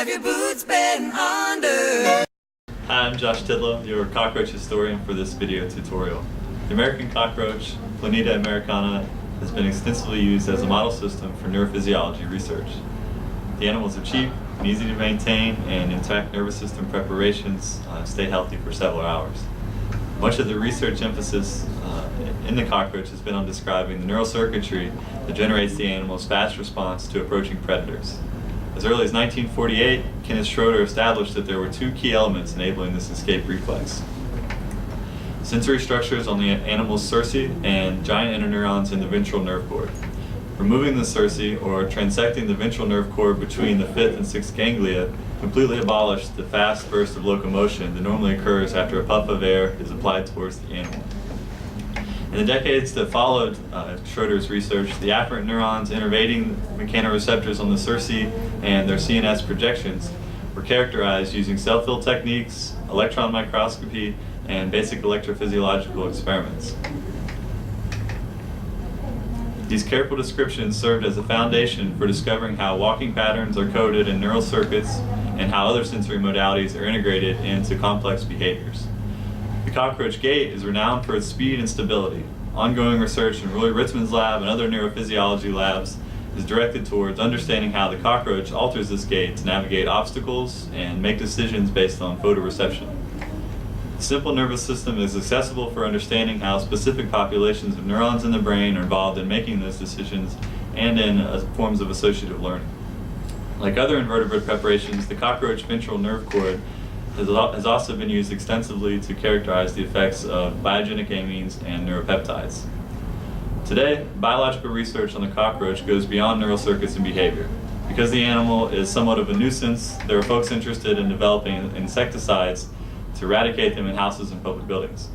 Have your boots been under? Hi, I'm Josh Tidlow, your cockroach historian for this video tutorial. The American cockroach, Planeta americana, has been extensively used as a model system for neurophysiology research. The animals are cheap and easy to maintain, and intact nervous system preparations stay healthy for several hours. Much of the research emphasis in the cockroach has been on describing the neural circuitry that generates the animal's fast response to approaching predators. As early as 1948, Kenneth Schroeder established that there were two key elements enabling this escape reflex: sensory structures on the animal's cerci and giant interneurons in the ventral nerve cord. Removing the cerci, or transecting the ventral nerve cord between the fifth and sixth ganglia, completely abolished the fast burst of locomotion that normally occurs after a puff of air is applied towards the animal. In the decades that followed Schroeder's research, the afferent neurons innervating mechanoreceptors on the cerci and their CNS projections were characterized using cell-fill techniques, electron microscopy, and basic electrophysiological experiments. These careful descriptions served as a foundation for discovering how walking patterns are coded in neural circuits and how other sensory modalities are integrated into complex behaviors. The cockroach gait is renowned for its speed and stability. Ongoing research in Roy Ritzman's lab and other neurophysiology labs is directed towards understanding how the cockroach alters this gait to navigate obstacles and make decisions based on photoreception. The simple nervous system is accessible for understanding how specific populations of neurons in the brain are involved in making those decisions and in forms of associative learning. Like other invertebrate preparations, the cockroach ventral nerve cord has also been used extensively to characterize the effects of biogenic amines and neuropeptides. Today, biological research on the cockroach goes beyond neural circuits and behavior. Because the animal is somewhat of a nuisance, there are folks interested in developing insecticides to eradicate them in houses and public buildings.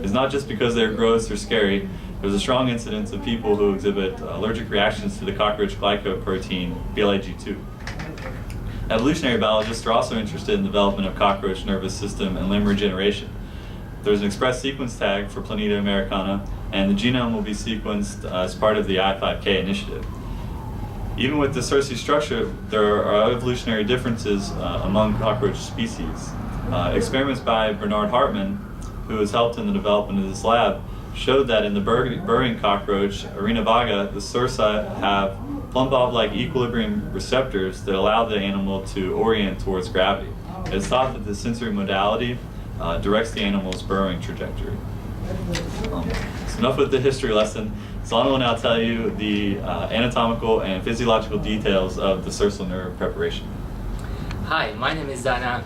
It's not just because they're gross or scary. There's a strong incidence of people who exhibit allergic reactions to the cockroach glycoprotein, BLAG2. Evolutionary biologists are also interested in the development of cockroach nervous system and limb regeneration. There's an express sequence tag for Planeta americana, and the genome will be sequenced as part of the I5K initiative. Even with the cerci structure, there are evolutionary differences among cockroach species. Experiments by Bernard Hartmann, who has helped in the development of this lab, showed that in the burrowing cockroach, Arena vaga, the cerci have plumb bob-like equilibrium receptors that allow the animal to orient towards gravity. It's thought that the sensory modality directs the animal's burrowing trajectory. So enough with the history lesson. Solana will now tell you the anatomical and physiological details of the cercical nerve preparation. Hi, my name is Dana.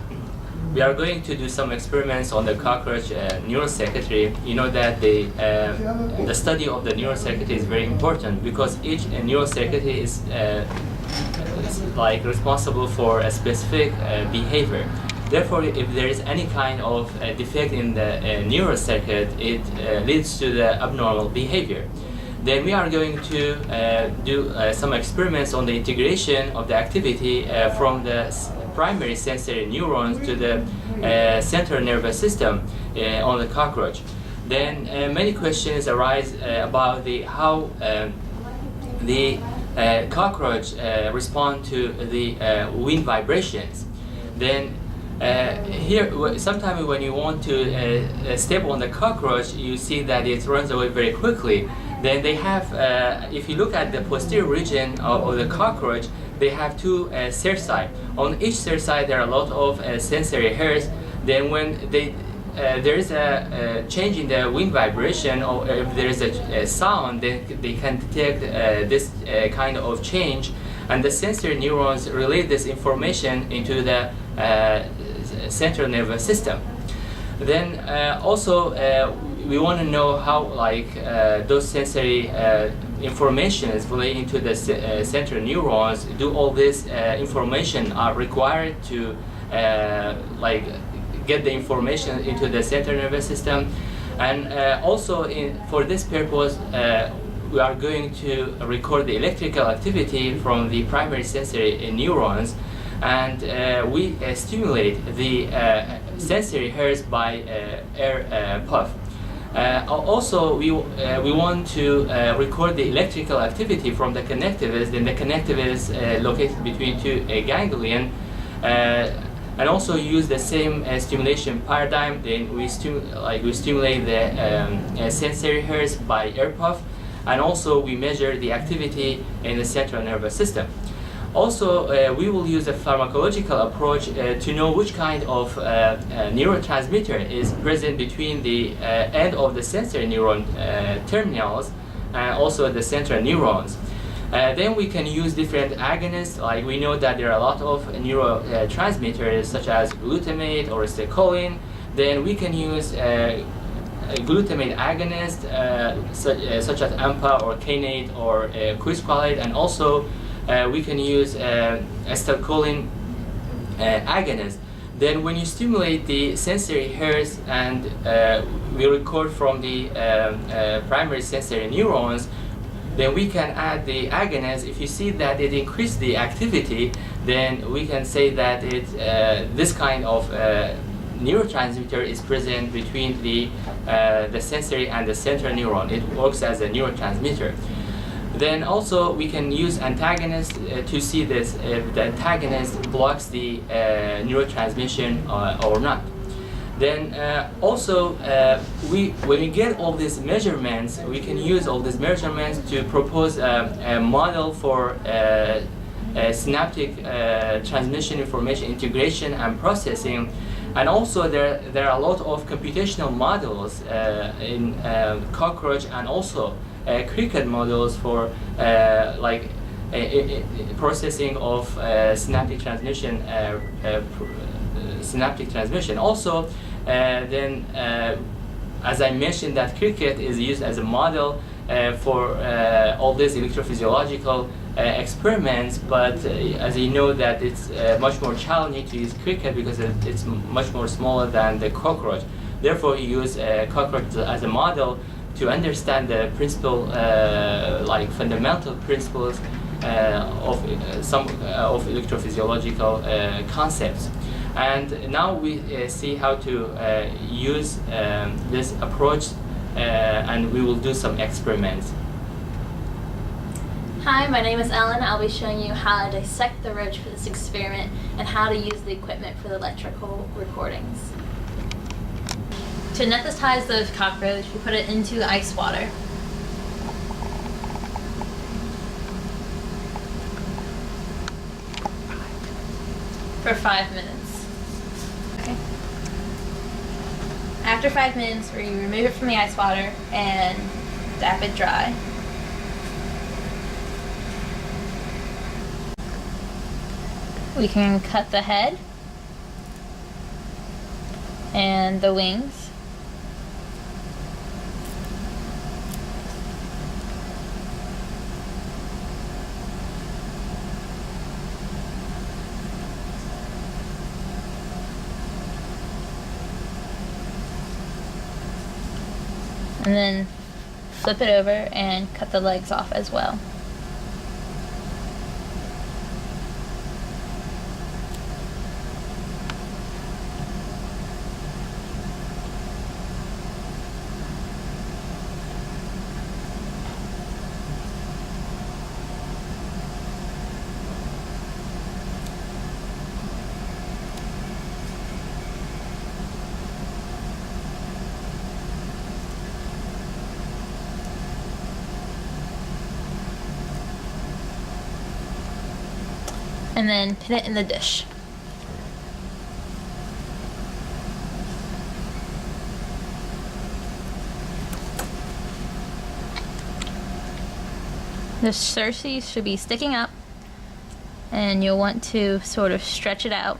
We are going to do some experiments on the cockroach neural circuitry. You know that the study of the neural circuitry is very important because each neural circuitry is like responsible for a specific behavior. Therefore, if there is any kind of defect in the neural circuit, it leads to the abnormal behavior. Then we are going to do some experiments on the integration of the activity from the primary sensory neurons to the central nervous system on the cockroach. Then many questions arise about how the cockroach respond to the wind vibrations. Then here, sometimes when you want to step on the cockroach, you see that it runs away very quickly. Then they have, if you look at the posterior region of the cockroach, they have two cerci. On each cerci there are a lot of sensory hairs. Then when there is a change in the wind vibration, or if there is a sound, then they can detect this kind of change, and the sensory neurons relay this information into the central nervous system. Then also we want to know how those sensory information is relating to the central neurons. Do all this information are required to get the information into the central nervous system? And also for this purpose we are going to record the electrical activity from the primary sensory neurons, and we stimulate the sensory hairs by air puff. Also, we want to record the electrical activity from the connectives. Then the connective is located between two ganglion, And also use the same stimulation paradigm. Then we stimulate the sensory hairs by air puff, and also we measure the activity in the central nervous system. Also, we will use a pharmacological approach to know which kind of neurotransmitter is present between the end of the sensory neuron terminals and also the central neurons. Then we can use different agonists. Like we know that there are a lot of neurotransmitters such as glutamate or acetylcholine. Then we can use a glutamate agonist such as AMPA or kainate or quisqualate, and also we can use acetylcholine agonist. Then when you stimulate the sensory hairs and we record from the primary sensory neurons, then we can add the agonist. If you see that it increased the activity, then we can say that this kind of neurotransmitter is present between the sensory and the central neuron. It works as a neurotransmitter. Then also we can use antagonists to see this if the antagonist blocks the neurotransmission or not. Then also when we get all these measurements, we can use all these measurements to propose a model for synaptic transmission information integration and processing. And also there are a lot of computational models in cockroach and also cricket models for processing of synaptic transmission. Also, then as I mentioned, that cricket is used as a model for all these electrophysiological experiments, but as you know that it's much more challenging to use cricket because it's much more smaller than the cockroach. Therefore, you use cockroach as a model to understand the principle, like fundamental principles of some of electrophysiological concepts. And now we see how to use this approach, and we will do some experiments. Hi, my name is Ellen. I'll be showing you how to dissect the roach for this experiment and how to use the equipment for the electrical recordings. To anesthetize the cockroach, we put it into ice water. For 5 minutes. Okay. After 5 minutes, we remove it from the ice water and dap it dry. We can cut the head and the wings. And then flip it over and cut the legs off as well. And then put it in the dish. The cerci should be sticking up, and you'll want to sort of stretch it out.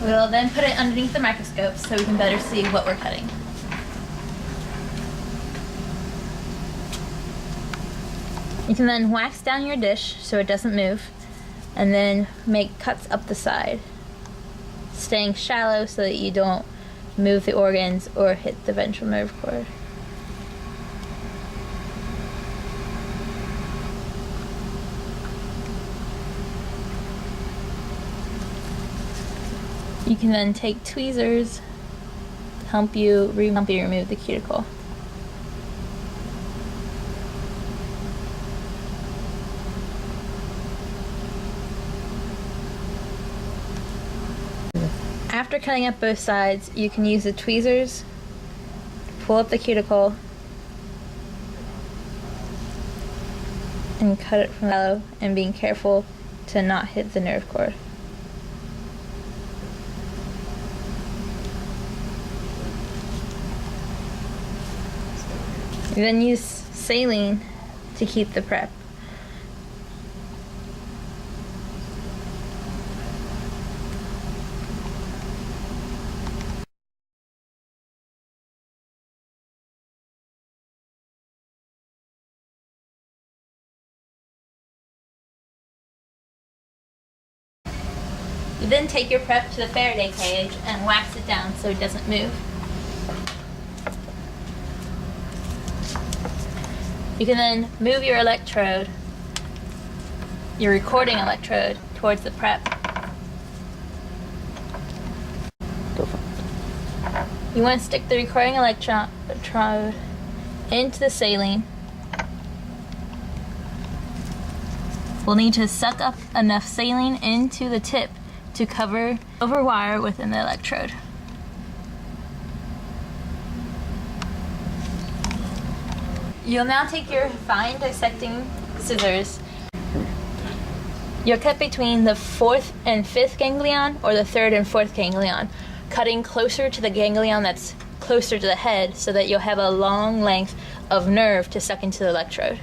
We'll then put it underneath the microscope so we can better see what we're cutting. You can then wax down your dish so it doesn't move, and then make cuts up the side, staying shallow so that you don't move the organs or hit the ventral nerve cord. You can then take tweezers to help you remove the cuticle. After cutting up both sides, you can use the tweezers to pull up the cuticle and cut it from below, and being careful to not hit the nerve cord. You then use saline to keep the prep. You then take your prep to the Faraday cage and wax it down so it doesn't move. You can then move your electrode, your recording electrode, towards the prep. Go for it. You want to stick the recording electrode into the saline. We'll need to suck up enough saline into the tip to cover over wire within the electrode. You'll now take your fine dissecting scissors. You'll cut between the 4th and 5th ganglion or the 3rd and 4th ganglion, cutting closer to the ganglion that's closer to the head so that you'll have a long length of nerve to suck into the electrode.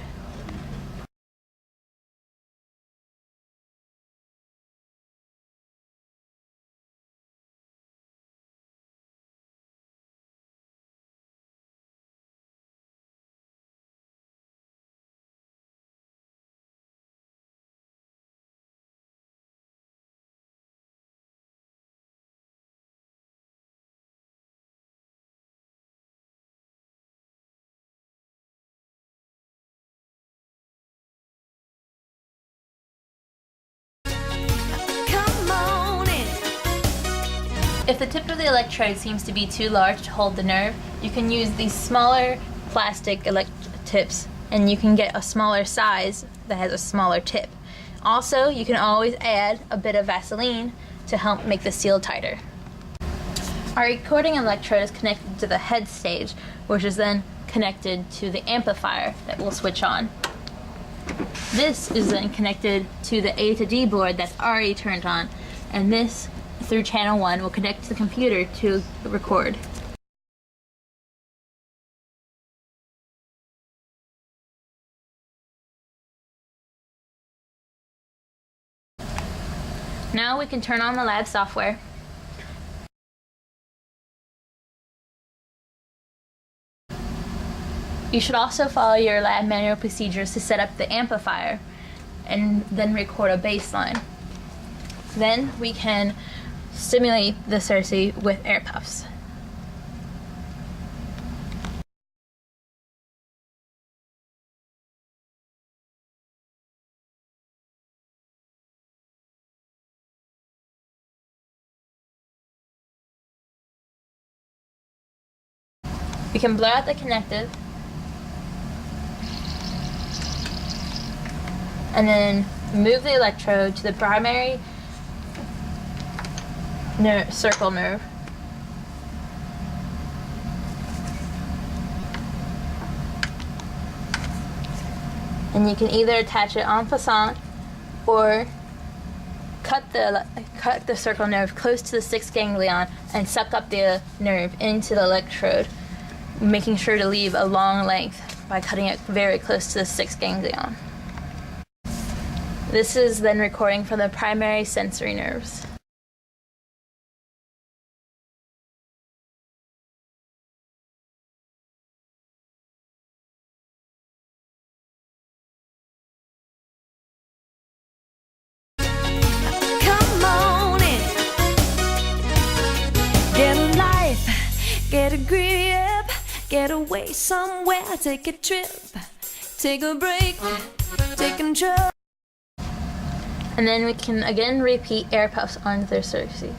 Come on in. If the tip of the electrode seems to be too large to hold the nerve, you can use these smaller plastic tips, and you can get a smaller size that has a smaller tip. Also, you can always add a bit of Vaseline to help make the seal tighter. Our recording electrode is connected to the head stage, which is then connected to the amplifier that will switch on. This is then connected to the A to D board that's already turned on, and this, through channel 1, will connect to the computer to record. Now we can turn on the lab software. You should also follow your lab manual procedures to set up the amplifier and then record a baseline. Then we can stimulate the Cersei with air puffs. We can blow out the connective and then move the electrode to the primary circle nerve. And you can either attach it en passant or cut the circle nerve close to the 6th ganglion and suck up the nerve into the electrode, making sure to leave a long length by cutting it very close to the 6th ganglion. This is then recording from the primary sensory nerves. Come on in. Get a life, get a grip, get away somewhere, take a trip, take a break, take control. And then we can again repeat air puffs onto their surfaces.